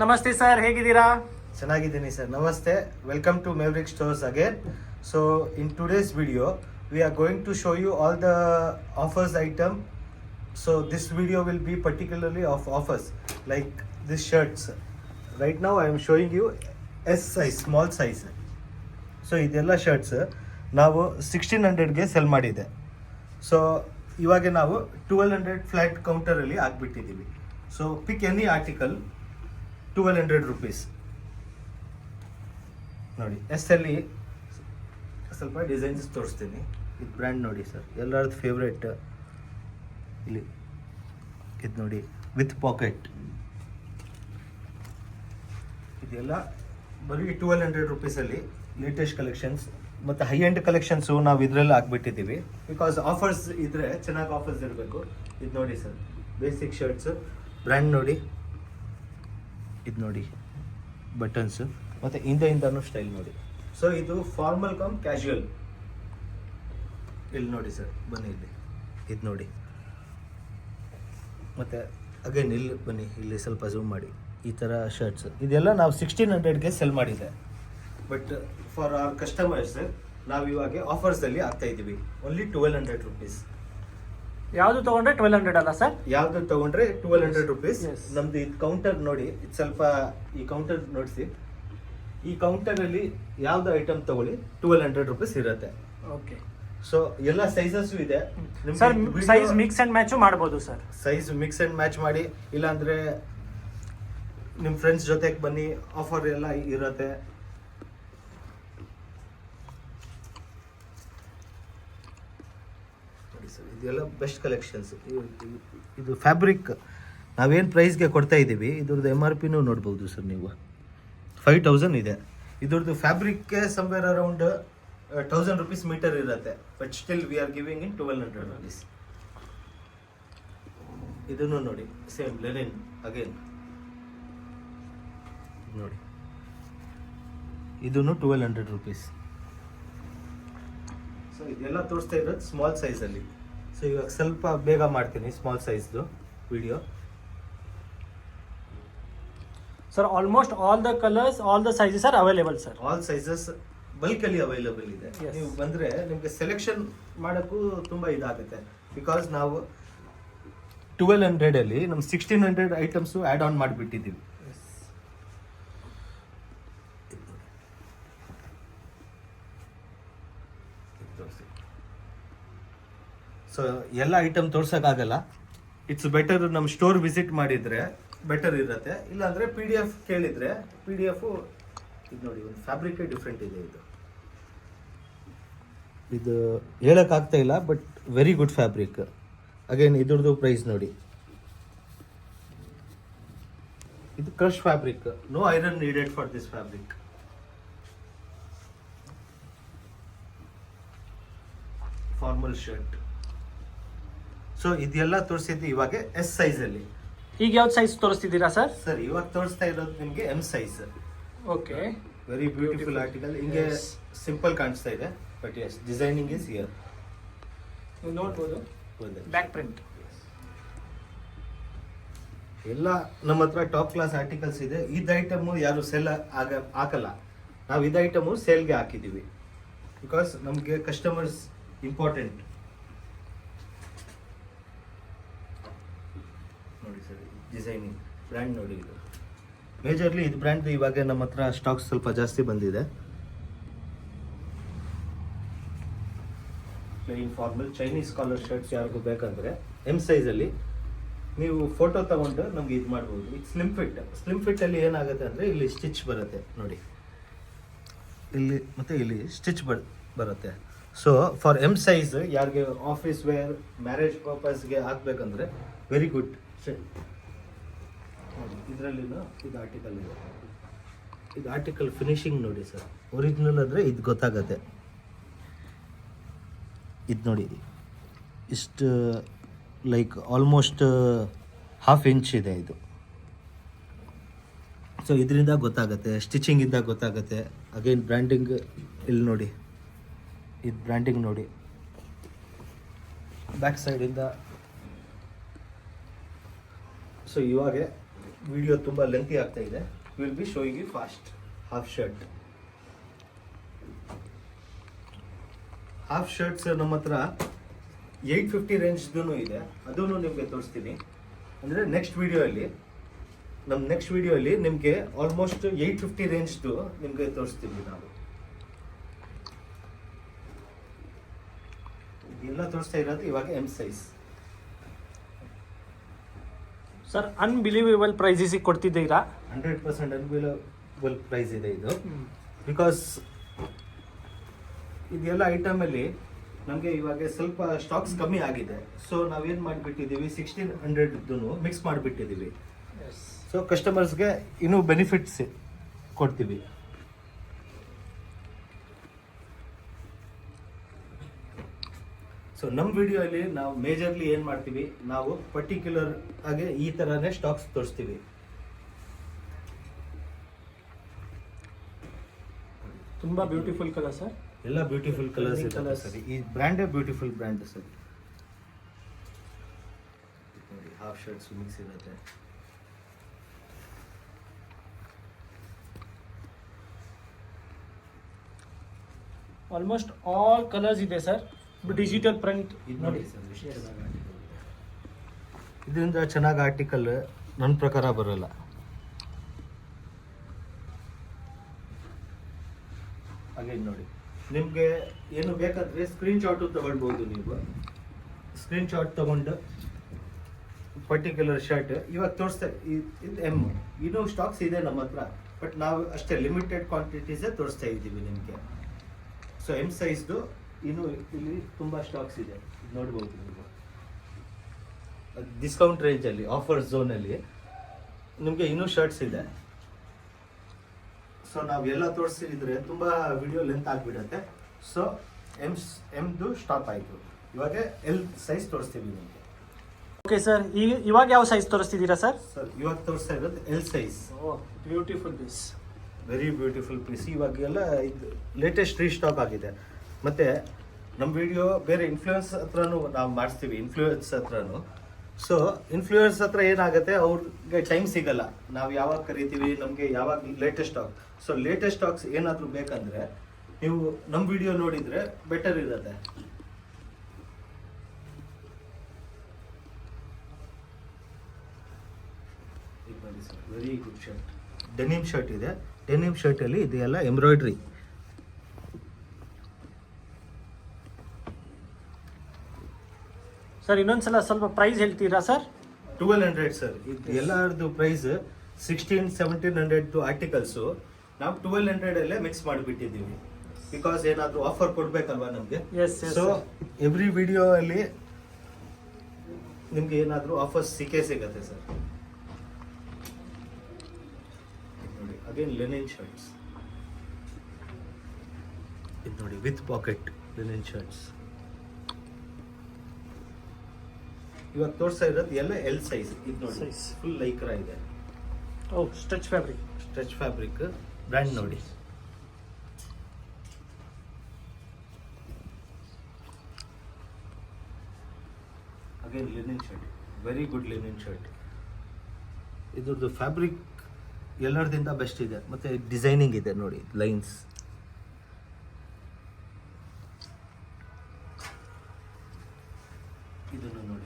ನಮಸ್ತೆ ಸರ್, ಹೇಗಿದ್ದೀರಾ? ಚೆನ್ನಾಗಿದ್ದೀನಿ ಸರ್. ನಮಸ್ತೆ. Welcome to Maverick stores again. So in today's video we are going to show you all the offers item. So this video will be particularly of offers like this shirts. Right now I am showing you S size, small size. So ಇದೆಲ್ಲ shirts ನಾವು 1600ಗೆ sell ಮಾಡಿದೆ. So ಇವಾಗ ನಾವು 1200 flat ಕೌಂಟರಲ್ಲಿ ಹಾಕ್ಬಿಟ್ಟಿದ್ದೀವಿ. So pick any article 1200 rupees. ನೋಡಿ yes ಅಲ್ಲಿ ಸ್ವಲ್ಪ ಡಿಸೈನ್ಸ್ ತೋರಿಸ್ತೀನಿ. ಇದು ಬ್ರ್ಯಾಂಡ್ ನೋಡಿ ಸರ್, ಎಲ್ಲರದ್ದು ಫೇವ್ರೇಟ್. ಇಲ್ಲಿ ಇದು ನೋಡಿ ವಿತ್ ಪಾಕೆಟ್. ಇದೆಲ್ಲ ಬರೀ 1200 rupeesಲ್ಲಿ ಲೇಟೆಸ್ಟ್ ಕಲೆಕ್ಷನ್ಸ್ ಮತ್ತು ಹೈ ಎಂಡ್ ಕಲೆಕ್ಷನ್ಸು ನಾವು ಇದರಲ್ಲಿ ಹಾಕ್ಬಿಟ್ಟಿದ್ದೀವಿ. ಬಿಕಾಸ್ ಆಫರ್ಸ್ ಇದ್ದರೆ ಚೆನ್ನಾಗಿ ಆಫರ್ಸ್ ಇರಬೇಕು. ಇದು ನೋಡಿ ಸರ್, ಬೇಸಿಕ್ ಶರ್ಟ್ಸು, ಬ್ರ್ಯಾಂಡ್ ನೋಡಿ. ಇದು ನೋಡಿ ಬಟನ್ಸು ಮತ್ತು ಹಿಂದೆಯಿಂದನೂ ಸ್ಟೈಲ್ ನೋಡಿ. ಸೊ ಇದು ಫಾರ್ಮಲ್ ಕಮ್ ಕ್ಯಾಶುವಲ್. ಇಲ್ಲಿ ನೋಡಿ ಸರ್, ಬನ್ನಿ ಇಲ್ಲಿ, ಇದು ನೋಡಿ. ಮತ್ತು ಅಗೇನ್ ಇಲ್ಲಿ ಬನ್ನಿ, ಇಲ್ಲಿ ಸ್ವಲ್ಪ ಝೂಮ್ ಮಾಡಿ. ಈ ಥರ ಶರ್ಟ್ಸ್ ಇದೆಲ್ಲ ನಾವು 1600ಗೆ ಸೆಲ್ ಮಾಡಿದೆ. ಬಟ್ ಫಾರ್ ಅವರ್ ಕಸ್ಟಮರ್ಸ್ ನಾವು ಇವಾಗ ಆಫರ್ಸಲ್ಲಿ ಆಗ್ತಾ ಇದ್ದೀವಿ. Only 1200 rupees. ಯಾವುದು ತಗೊಂಡ್ರೆ 1200 ಅಲ್ಲ ಸರ್? ಯಾವ್ದು ತಗೊಂಡ್ರೆ 1200 rupees. Yes. ನಮ್ದು ಇದು ಕೌಂಟರ್ ನೋಡಿ, ಇದು ಸ್ವಲ್ಪ ಈ ಕೌಂಟರ್ ನೋಡಿಸಿ. ಈ ಕೌಂಟರಲ್ಲಿ ಯಾವ್ದು ಐಟಮ್ ತಗೊಳ್ಳಿ 1200 rupees ಇರುತ್ತೆ. ಓಕೆ. ಸೊ ಎಲ್ಲ ಸೈಜಸ್ ಇದೆ sir. Size mix and match ಮಾಡಬಹುದು sir. Size mix and match ಮಾಡಿ, ಇಲ್ಲಾಂದ್ರೆ ನಿಮ್ಮ ಫ್ರೆಂಡ್ಸ್ ಜೊತೆಗೆ ಬನ್ನಿ, ಆಫರ್ ಎಲ್ಲ ಇರುತ್ತೆ. ನೋಡಿ ಸರ್, ಇದೆಲ್ಲ ಬೆಸ್ಟ್ ಕಲೆಕ್ಷನ್ಸ್. ಇದು ಫ್ಯಾಬ್ರಿಕ್ ನಾವೇನು ಪ್ರೈಸ್ಗೆ ಕೊಡ್ತಾ ಇದ್ದೀವಿ, ಇದ್ರದ್ದು MRP ನೋಡ್ಬೋದು ಸರ್ ನೀವು. 5000 ಇದೆ. ಇದ್ರದ್ದು ಫ್ಯಾಬ್ರಿಕ್ಗೆ ಸಮ್ವೇರ್ ಅರೌಂಡ್ 1000 rupees ಮೀಟರ್ ಇರುತ್ತೆ. But still we are giving in 1200 rupees. ಇದನ್ನು ನೋಡಿ, ಸೇಮ್ ಲೆನಿನ್ ಅಗೇನ್ ನೋಡಿ, ಇದನ್ನು 1200 rupees. ಸೊ ಇದೆಲ್ಲ ತೋರಿಸ್ತಾ ಇರೋದು ಸ್ಮಾಲ್ ಸೈಜಲ್ಲಿ. ಸೊ ಇವಾಗ ಸ್ವಲ್ಪ ಬೇಗ ಮಾಡ್ತೀನಿ ಸ್ಮಾಲ್ ಸೈಜ್ದು video. Sir, almost all the colours, all the sizes are available sir. All sizes ಬಲ್ಕಲ್ಲಿ ಅವೈಲೇಬಲ್ ಇದೆ. Yes. ನೀವು ಬಂದರೆ ನಿಮಗೆ ಸೆಲೆಕ್ಷನ್ ಮಾಡೋಕ್ಕೂ ತುಂಬ ಇದಾಗುತ್ತೆ. ಬಿಕಾಸ್ ನಾವು 1200ಅಲ್ಲಿ ನಮ್ಮ 1600 ಐಟಮ್ಸು ಆ್ಯಡ್ ಆನ್ ಮಾಡಿಬಿಟ್ಟಿದ್ದೀವಿ. ಸೊ ಎಲ್ಲ ಐಟಮ್ ತೋರ್ಸೋಕ್ಕಾಗಲ್ಲ. ಇಟ್ಸ್ ಬೆಟರ್ ನಮ್ಮ ಸ್ಟೋರ್ ವಿಸಿಟ್ ಮಾಡಿದರೆ ಬೆಟರ್ ಇರುತ್ತೆ. ಇಲ್ಲಾಂದರೆ PDF ಕೇಳಿದರೆ PDF ಇದು ನೋಡಿ, ಒಂದು ಫ್ಯಾಬ್ರಿಕೇ ಡಿಫ್ರೆಂಟ್ ಇದೆ. ಇದು ಹೇಳೋಕ್ಕಾಗ್ತಾ ಇಲ್ಲ, but very good fabric. Again ಇದ್ರದ್ದು ಪ್ರೈಸ್ ನೋಡಿ. ಇದು crush fabric, no iron needed for this fabric. Formal shirt. So ಇದೆಲ್ಲ ತೋರಿಸಿದ್ದು ಇವಾಗ S ಸೈಜಲ್ಲಿ. ಈಗ ಯಾವ್ದು ಸೈಜ್ ತೋರಿಸ್ತಿದ್ದೀರಾ ಸರ್? ಸರ್ ಇವಾಗ ತೋರಿಸ್ತಾ ಇರೋದು ನಿಮಗೆ M size. Okay. Very beautiful article. ಹಿಂಗೆ ಸಿಂಪಲ್ ಕಾಣಿಸ್ತಾ ಇದೆ, but as designing is here. ನೀವು ನೋಡ್ಬೋದು ಬ್ಯಾಕ್ ಪ್ರಿಂಟ್. ಎಲ್ಲ ನಮ್ಮ ಹತ್ರ ಟಾಪ್ ಕ್ಲಾಸ್ ಆರ್ಟಿಕಲ್ಸ್ ಇದೆ. ಇದು ಐಟಮು ಯಾರು ಸೆಲ್ ಹಾಕಲ್ಲ. ನಾವು ಇದು ಐಟಮು ಸೇಲ್ಗೆ ಹಾಕಿದ್ದೀವಿ. ಬಿಕಾಸ್ ನಮಗೆ ಕಸ್ಟಮರ್ಸ್ ಇಂಪಾರ್ಟೆಂಟ್. ನೋಡಿ ಸರ್, ಡಿಸೈನಿಂಗ್ ಬ್ರ್ಯಾಂಡ್ ನೋಡಿ. ಇದು ಮೇಜರ್ಲಿ ಇದು ಬ್ರ್ಯಾಂಡ್ ಇವಾಗ ನಮ್ಮ ಹತ್ರ ಸ್ಟಾಕ್ ಸ್ವಲ್ಪ ಜಾಸ್ತಿ ಬಂದಿದೆ. Plain formal Chinese collar shirts ಯಾರಿಗೂ ಬೇಕಂದ್ರೆ M ಸೈಜಲ್ಲಿ ನೀವು ಫೋಟೋ ತಗೊಂಡು ನಮ್ಗೆ ಇದು ಮಾಡ್ಬೋದು. ಇದು ಸ್ಲಿಮ್ ಫಿಟ್. ಸ್ಲಿಮ್ ಫಿಟ್ಟಲ್ಲಿ ಏನಾಗುತ್ತೆ ಅಂದರೆ ಇಲ್ಲಿ ಸ್ಟಿಚ್ ಬರುತ್ತೆ ನೋಡಿ, ಇಲ್ಲಿ ಮತ್ತು ಇಲ್ಲಿ ಸ್ಟಿಚ್ ಬರುತ್ತೆ. ಸೊ ಫಾರ್ M ಸೈಜ್ ಯಾರಿಗೆ ಆಫೀಸ್ ವೇರ್, ಮ್ಯಾರೇಜ್ ಪರ್ಪಸ್ಗೆ ಹಾಕ್ಬೇಕಂದ್ರೆ ವೆರಿ ಗುಡ್. ಇದರಲ್ಲಿನ ಇದು ಆರ್ಟಿಕಲ್ ಇದೆ. ಇದು ಆರ್ಟಿಕಲ್ ಫಿನಿಶಿಂಗ್ ನೋಡಿ ಸರ್, ಒರಿಜಿನಲ್ ಆದರೆ ಇದು ಗೊತ್ತಾಗತ್ತೆ. ಇದು ನೋಡಿ, ಇಷ್ಟು ಲೈಕ್ ಆಲ್ಮೋಸ್ಟ್ 1/2 ಇಂಚ್ ಇದೆ ಇದು. ಸೊ ಇದರಿಂದ ಗೊತ್ತಾಗುತ್ತೆ, ಸ್ಟಿಚಿಂಗಿಂದ ಗೊತ್ತಾಗುತ್ತೆ. ಅಗೇನ್ ಬ್ರ್ಯಾಂಡಿಂಗ್ ಇಲ್ಲಿ ನೋಡಿ, ಇದು ಬ್ರ್ಯಾಂಡಿಂಗ್ ನೋಡಿ. ಬ್ಯಾಕ್ ಸೈಡಿಂದ ಸೊ ಇವಾಗ ವಿಡಿಯೋ ತುಂಬ ಲೆಂತಿ ಆಗ್ತಾ ಇದೆ. Will be showing you fast. Half shirt ನಮ್ಮ ಹತ್ರ 850 ರೇಂಜ್ದು ಇದೆ, ಅದನ್ನು ನಿಮಗೆ ತೋರಿಸ್ತೀನಿ. ಅಂದರೆ ನೆಕ್ಸ್ಟ್ ವಿಡಿಯೋಲ್ಲಿ ನಿಮಗೆ ಆಲ್ಮೋಸ್ಟ್ 850 ರೇಂಜ್ದು ನಿಮಗೆ ತೋರಿಸ್ತೀವಿ ನಾವು. ಎಲ್ಲ ತೋರಿಸ್ತಾ ಇರೋದು ಇವಾಗ ಎಮ್ ಸೈಜ್. ಸರ್ ಅನ್ಬಿಲೀವೇಬಲ್ ಪ್ರೈಸಿಗೆ ಕೊಡ್ತಿದ್ದೀರಾ? 100% ಅನ್ಬಿಲೀವೇಬಲ್ ಪ್ರೈಸ್ ಇದೆ ಇದು. ಬಿಕಾಸ್ ಇದೆಲ್ಲ ಐಟಮಲ್ಲಿ ನಮಗೆ ಇವಾಗ ಸ್ವಲ್ಪ ಸ್ಟಾಕ್ಸ್ ಕಮ್ಮಿ ಆಗಿದೆ. ಸೊ ನಾವೇನು ಮಾಡಿಬಿಟ್ಟಿದ್ದೀವಿ, 1600 ಮಿಕ್ಸ್ ಮಾಡಿಬಿಟ್ಟಿದ್ದೀವಿ. ಸೊ ಕಸ್ಟಮರ್ಸ್ಗೆ ಇನ್ನೂ ಬೆನಿಫಿಟ್ಸ್ ಕೊಡ್ತೀವಿ. ಸೊ ನಮ್ಮ ವಿಡಿಯೋಲಿ ನಾವು ಮೇಜರ್ಲಿ ಏನು ಮಾಡ್ತೀವಿ, ನಾವು ಪರ್ಟಿಕ್ಯುಲರ್ ಆಗಿ ಈ ಥರನೇ ಸ್ಟಾಕ್ಸ್ ತೋರಿಸ್ತೀವಿ. ತುಂಬ ಬ್ಯೂಟಿಫುಲ್ ಕಲರ್ ಸರ್. ಎಲ್ಲ ಬ್ಯೂಟಿಫುಲ್ ಕಲರ್ಸ್ ಇದೆ ಸರ್. ಈ ಬ್ರ್ಯಾಂಡೇ ಬ್ಯೂಟಿಫುಲ್ ಬ್ರ್ಯಾಂಡ್ ಸರ್. ನೋಡಿ, ಹಾಫ್ ಶರ್ಟ್ಸ್ ಮಿಕ್ಸ್ ಇರುತ್ತೆ. ಆಲ್ಮೋಸ್ಟ್ ಆಲ್ ಕಲರ್ಸ್ ಇದೆ ಸರ್. ಡಿಜಿಟಲ್ ಪ್ರಿಂಟ್ ಇದು ನೋಡಿ ಸರ್, ಇದರಿಂದ ಚೆನ್ನಾಗಿ ಆರ್ಟಿಕಲ್ ನನ್ನ ಪ್ರಕಾರ ಬರೋಲ್ಲ. ಹಾಗೆ ನೋಡಿ, ನಿಮಗೆ ಏನು ಬೇಕಾದರೆ ಸ್ಕ್ರೀನ್ ಶಾಟು ತಗೊಳ್ಬೋದು. ನೀವು ಸ್ಕ್ರೀನ್ ಶಾಟ್ ತಗೊಂಡು ಪರ್ಟಿಕ್ಯುಲರ್ ಶರ್ಟ್ ಇವಾಗ ತೋರಿಸ್ತಾ ಇದು ಎಮ್, ಇನ್ನೂ ಸ್ಟಾಕ್ಸ್ ಇದೆ ನಮ್ಮ ಹತ್ರ, ಬಟ್ ನಾವು ಅಷ್ಟೇ ಲಿಮಿಟೆಡ್ ಕ್ವಾಂಟಿಟೀಸೇ ತೋರಿಸ್ತಾ ಇದ್ದೀವಿ ನಿಮಗೆ. ಸೊ ಎಮ್ ಸೈಜ್ದು ಇನ್ನೂ ಇಲ್ಲಿ ತುಂಬ ಸ್ಟಾಕ್ಸ್ ಇದೆ, ನೋಡ್ಬೋದು ನೀವು. ಡಿಸ್ಕೌಂಟ್ ರೇಂಜಲ್ಲಿ, ಆಫರ್ ಝೋನಲ್ಲಿ ನಿಮಗೆ ಇನ್ನೂ ಶರ್ಟ್ಸ್ ಇದೆ. ಸೊ ನಾವೆಲ್ಲ ತೋರಿಸಿದ್ರೆ ತುಂಬ ವಿಡಿಯೋ ಲೆಂತ್ ಆಗಿಬಿಡುತ್ತೆ. ಸೊ ಎಮ್ದು ಸ್ಟಾಪ್ ಆಯಿತು. ಇವಾಗ ಎಲ್ ಸೈಜ್ ತೋರಿಸ್ತೀವಿ ನಿಮಗೆ. ಓಕೆ ಸರ್, ಇವಾಗ ಯಾವ ಸೈಜ್ ತೋರಿಸ್ತಿದ್ದೀರಾ ಸರ್? ಸರ್ ಇವಾಗ ತೋರಿಸ್ತಾ ಇರೋದು L size. Beautiful piece, very beautiful piece. ಇವಾಗೆಲ್ಲ ಇದು ಲೇಟೆಸ್ಟ್ ರೀಸ್ಟಾಕ್ ಆಗಿದೆ. ಮತ್ತು ನಮ್ಮ ವಿಡಿಯೋ ಬೇರೆ ಇನ್ಫ್ಲೂಯೆನ್ಸ್ ಹತ್ರನೂ ನಾವು ಮಾಡಿಸ್ತೀವಿ, ಇನ್ಫ್ಲೂಯೆನ್ಸ್ ಹತ್ರನೂ. ಸೊ ಇನ್ಫ್ಲೂಯೆನ್ಸ್ ಹತ್ರ ಏನಾಗುತ್ತೆ, ಅವ್ರಿಗೆ ಟೈಮ್ ಸಿಗಲ್ಲ. ನಾವು ಯಾವಾಗ ಕರಿತೀವಿ, ನಮಗೆ ಯಾವಾಗ latest stock. So latest stocks ಏನಾದರೂ ಬೇಕಂದರೆ ನೀವು ನಮ್ಮ ವಿಡಿಯೋ ನೋಡಿದರೆ ಬೆಟರ್ ಇರುತ್ತೆ. ಇದು ನೋಡಿ sir, very good shirt. Denim shirt ಇದೆ. ಡೆನಿಮ್ ಶರ್ಟಲ್ಲಿ ಇದೆಲ್ಲ ಎಂಬ್ರಾಯ್ಡ್ರಿ. ಸರ್ ಇನ್ನೊಂದ್ಸಲ ಸ್ವಲ್ಪ ಪ್ರೈಸ್ ಹೇಳ್ತೀರಾ ಸರ್? 1200 ಸರ್. ಇದು ಎಲ್ಲರದ್ದು ಪ್ರೈಸ್ 1600-1700 ಆರ್ಟಿಕಲ್ಸು ನಾವು 1200 ಮಿಕ್ಸ್ ಮಾಡಿಬಿಟ್ಟಿದ್ದೀವಿ. ಬಿಕಾಸ್ ಏನಾದರೂ ಆಫರ್ ಕೊಡಬೇಕಲ್ವಾ ನಮಗೆ. ಸೊ ಎವ್ರಿ ವಿಡಿಯೋ ಅಲ್ಲಿ ನಿಮ್ಗೆ ಏನಾದರೂ ಆಫರ್ಸ್ ಸಿಗುತ್ತೆ ಸರ್. ನೋಡಿ, ಅಗೇನ್ ಲೆನಿನ್ ಶರ್ಟ್ಸ್. ಇದು ನೋಡಿ, ವಿತ್ ಪಾಕೆಟ್ ಲೆನಿನ್ ಶರ್ಟ್ಸ್. ಇವಾಗ ತೋರಿಸ್ತಾ ಇರೋದು ಎಲ್ಲ ಎಲ್ ಸೈಜ್. ಇದು ನೋಡಿ, ಫುಲ್ ಲೈಕ್ರಾ ಇದೆ. ಸ್ಟ್ರೆಚ್ ಫ್ಯಾಬ್ರಿಕ್ ಬ್ರ್ಯಾಂಡ್ ನೋಡಿ. Again linen shirt, very good linen shirt. ಇದ್ರದ್ದು ಫ್ಯಾಬ್ರಿಕ್ ಎಲ್ಲರದಿಂದ ಬೆಸ್ಟ್ ಇದೆ. ಮತ್ತೆ ಡಿಸೈನಿಂಗ್ ಇದೆ ನೋಡಿ, ಲೈನ್ಸ್. ಇದನ್ನು ನೋಡಿ,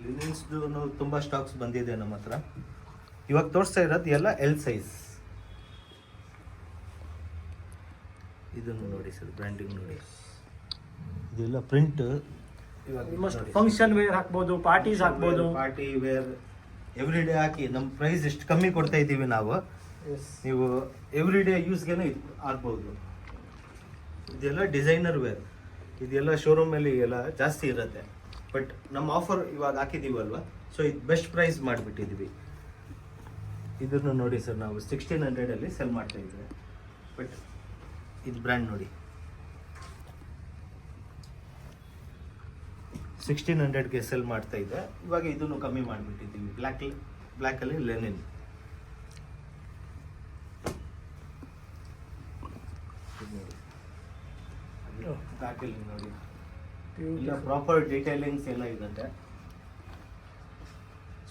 ಲಿನಿನ್ಸ್ದು ತುಂಬ ಸ್ಟಾಕ್ಸ್ ಬಂದಿದೆ ನಮ್ಮ ಹತ್ರ. ಇವಾಗ ತೋರಿಸ್ತಾ ಇರೋದು ಎಲ್ಲ ಎಲ್ ಸೈಜ್. ಇದನ್ನು ನೋಡಿ ಸರ್, ಬ್ರ್ಯಾಂಡಿಂಗ್ ನೋಡಿ. ಇದೆಲ್ಲ ಪ್ರಿಂಟ್. ಫಂಕ್ಷನ್ ವೇರ್ ಹಾಕ್ಬೋದು, ಪಾರ್ಟೀಸ್ ಹಾಕ್ಬೋದು. ಪಾರ್ಟಿ ವೇರ್ ಎವ್ರಿ ಡೇ ಹಾಕಿ ನಮ್ಮ ಪ್ರೈಸ್ ಎಷ್ಟು ಕಮ್ಮಿ ಕೊಡ್ತಾ ಇದ್ದೀವಿ ನಾವು. ನೀವು ಎವ್ರಿ ಡೇ ಯೂಸ್ಗೆನೂ ಆಗ್ಬೋದು. ಇದೆಲ್ಲ ಡಿಸೈನರ್ ವೇರ್. ಇದೆಲ್ಲ ಶೋರೂಮಲ್ಲಿ ಎಲ್ಲ ಜಾಸ್ತಿ ಇರುತ್ತೆ. ಬಟ್ ನಮ್ಮ ಆಫರ್ ಇವಾಗ ಹಾಕಿದ್ದೀವಲ್ವ, ಸೊ ಇದು ಬೆಸ್ಟ್ ಪ್ರೈಸ್ ಮಾಡಿಬಿಟ್ಟಿದ್ವಿ. ಇದನ್ನು ನೋಡಿ ಸರ್, ನಾವು 1600 ಸೆಲ್ ಮಾಡ್ತಾ ಇದ್ದೀವಿ. ಬಟ್ ಇದು ಬ್ರ್ಯಾಂಡ್ ನೋಡಿ, 1600 ಸೆಲ್ ಮಾಡ್ತಾ ಇದೆ. ಇವಾಗ ಇದನ್ನು ಕಮ್ಮಿ ಮಾಡಿಬಿಟ್ಟಿದ್ದೀವಿ. ಬ್ಲ್ಯಾಕಲ್ಲಿ ಲೆನಿನ್. ಬ್ಯಾಕಲ್ಲಿ ನೋಡಿ, ಇಲ್ಲ ಪ್ರಾಪರ್ ಡೀಟೇಲಿಂಗ್ಸ್ ಎಲ್ಲ ಇರುತ್ತೆ.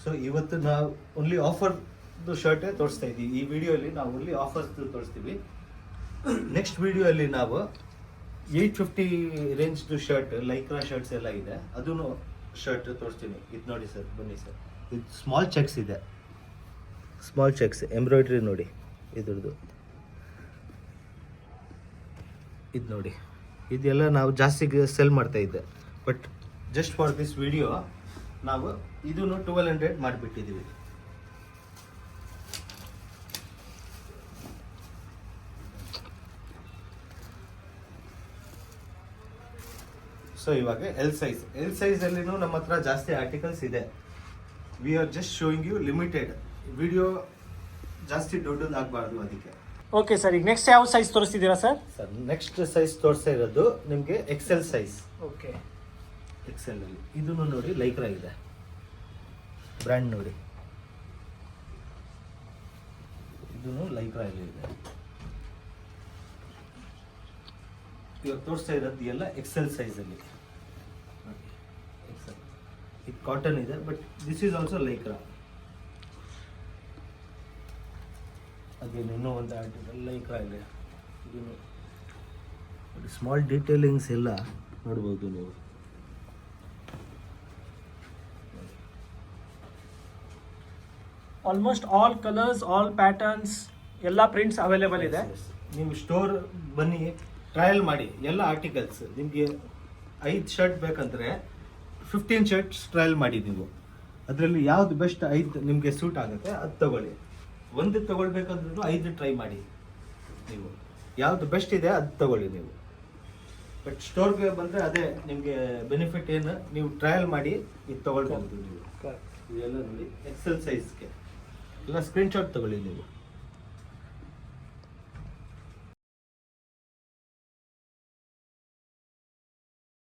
ಸೊ ಇವತ್ತು ನಾವು ಓನ್ಲಿ ಆಫರ್ದು ಶರ್ಟೇ ತೋರಿಸ್ತಾ ಇದ್ದೀವಿ. ಈ ವಿಡಿಯೋಲಿ ನಾವು ಓನ್ಲಿ ಆಫರ್ಸ್ದು ತೋರಿಸ್ತೀವಿ. ನೆಕ್ಸ್ಟ್ ವಿಡಿಯೋಲಿ ನಾವು 850 ರೇಂಜ್ದು ಶರ್ಟ್, ಲೈಕ್ರಾ ಶರ್ಟ್ಸ್ ಎಲ್ಲ ಇದೆ, ಅದೂ ಶರ್ಟ್ ತೋರಿಸ್ತೀನಿ. ಇದು ನೋಡಿ ಸರ್, ಬನ್ನಿ ಸರ್. ಇದು ಸ್ಮಾಲ್ ಚೆಕ್ಸ್ ಇದೆ, ಸ್ಮಾಲ್ ಚೆಕ್ಸ್ ಎಂಬ್ರಾಯ್ಡ್ರಿ ನೋಡಿ ಇದ್ರದ್ದು. ಇದು ನೋಡಿ, ಇದೆಲ್ಲ ನಾವು ಜಾಸ್ತಿ ಸೆಲ್ ಮಾಡ್ತಾ ಇದ್ದೆ, but just for this video ನಾವು ಇದನ್ನು 1200 ಮಾಡಿಬಿಟ್ಟಿದ್ದೀವಿ. ಸೊ ಇವಾಗ ಎಲ್ ಸೈಜಲ್ಲಿನೂ ನಮ್ಮ ಹತ್ರ ಜಾಸ್ತಿ ಆರ್ಟಿಕಲ್ಸ್ ಇದೆ. We are just showing you limited. Video ಜಾಸ್ತಿ ದೊಡ್ಡದಾಗಬಾರ್ದು ಅದಕ್ಕೆ. ಓಕೆ ಸರ್, ಈಗ ನೆಕ್ಸ್ಟ್ ಯಾವ ಸೈಜ್ ತೋರಿಸ್ತಿದ್ದೀರಾ ಸರ್? ಸರ್ ನೆಕ್ಸ್ಟ್ ಸೈಜ್ ತೋರಿಸ್ತಾ ಇರೋದು ನಿಮಗೆ ಎಕ್ಸೆಲ್ ಸೈಜ್. ಓಕೆ, ಎಕ್ಸೆಲ್ ಅಲ್ಲಿ ಇದನ್ನು ನೋಡಿ, ಲೈಕ್ರಾ ಇದೆ, ಬ್ರ್ಯಾಂಡ್ ನೋಡಿ, ಇದನ್ನು ಲೈಕ್ರಾ ಅಲ್ಲಿ ಇದೆ. ಇವಾಗ ತೋರಿಸ್ತಾ ಇರೋದು ಎಲ್ಲ ಎಕ್ಸೆಲ್ ಸೈಜ್ ಅಲ್ಲಿ. ಎಕ್ಸೆಲ್ ಇದು ಕಾಟನ್ ಇದೆ, but this is also Lycra. ಅದೇನು ಇನ್ನೂ ಒಂದು ಆರ್ಟಿಕಲ್ ಲೈಕ್ರಾ ಇದೆ. ಇದನ್ನು ಸ್ಮಾಲ್ ಡೀಟೇಲಿಂಗ್ಸ್ ಎಲ್ಲ ನೋಡ್ಬೋದು ನೀವು. Almost all colours, all patterns, ಎಲ್ಲ ಪ್ರಿಂಟ್ಸ್ ಅವೈಲೇಬಲ್ ಇದೆ. ನೀವು ಸ್ಟೋರ್ ಬನ್ನಿ, ಟ್ರಯಲ್ ಮಾಡಿ ಎಲ್ಲ ಆರ್ಟಿಕಲ್ಸ್. ನಿಮಗೆ 5 ಶರ್ಟ್ ಬೇಕಂದ್ರೆ 15 ಶರ್ಟ್ಸ್ ಟ್ರಯಲ್ ಮಾಡಿ ನೀವು. ಅದರಲ್ಲಿ ಯಾವ್ದು ಬೆಸ್ಟ್ 5 ನಿಮಗೆ ಸೂಟ್ ಆಗುತ್ತೆ ಅದು ತಗೊಳ್ಳಿ. ಒಂದು ತಗೊಳ್ಬೇಕಂದ್ರೂ 5 ಟ್ರೈ ಮಾಡಿ ನೀವು. ಯಾವ್ದು ಬೆಸ್ಟ್ ಇದೆ ಅದು ತಗೊಳ್ಳಿ ನೀವು. ಬಟ್ ಸ್ಟೋರ್ಗೆ ಬಂದರೆ ಅದೇ ನಿಮಗೆ ಬೆನಿಫಿಟ್ ಏನು, ನೀವು ಟ್ರಯಲ್ ಮಾಡಿ ಇದು ತಗೊಳ್ಬೋದು ನೀವು. ಇದೆಲ್ಲ ನೋಡಿ ಎಕ್ಸೆಲ್ ಸೈಜ್ಗೆ ಎಲ್ಲ ಸ್ಕ್ರೀನ್ಶಾಟ್ ತಗೊಳ್ಳಿ ನೀವು.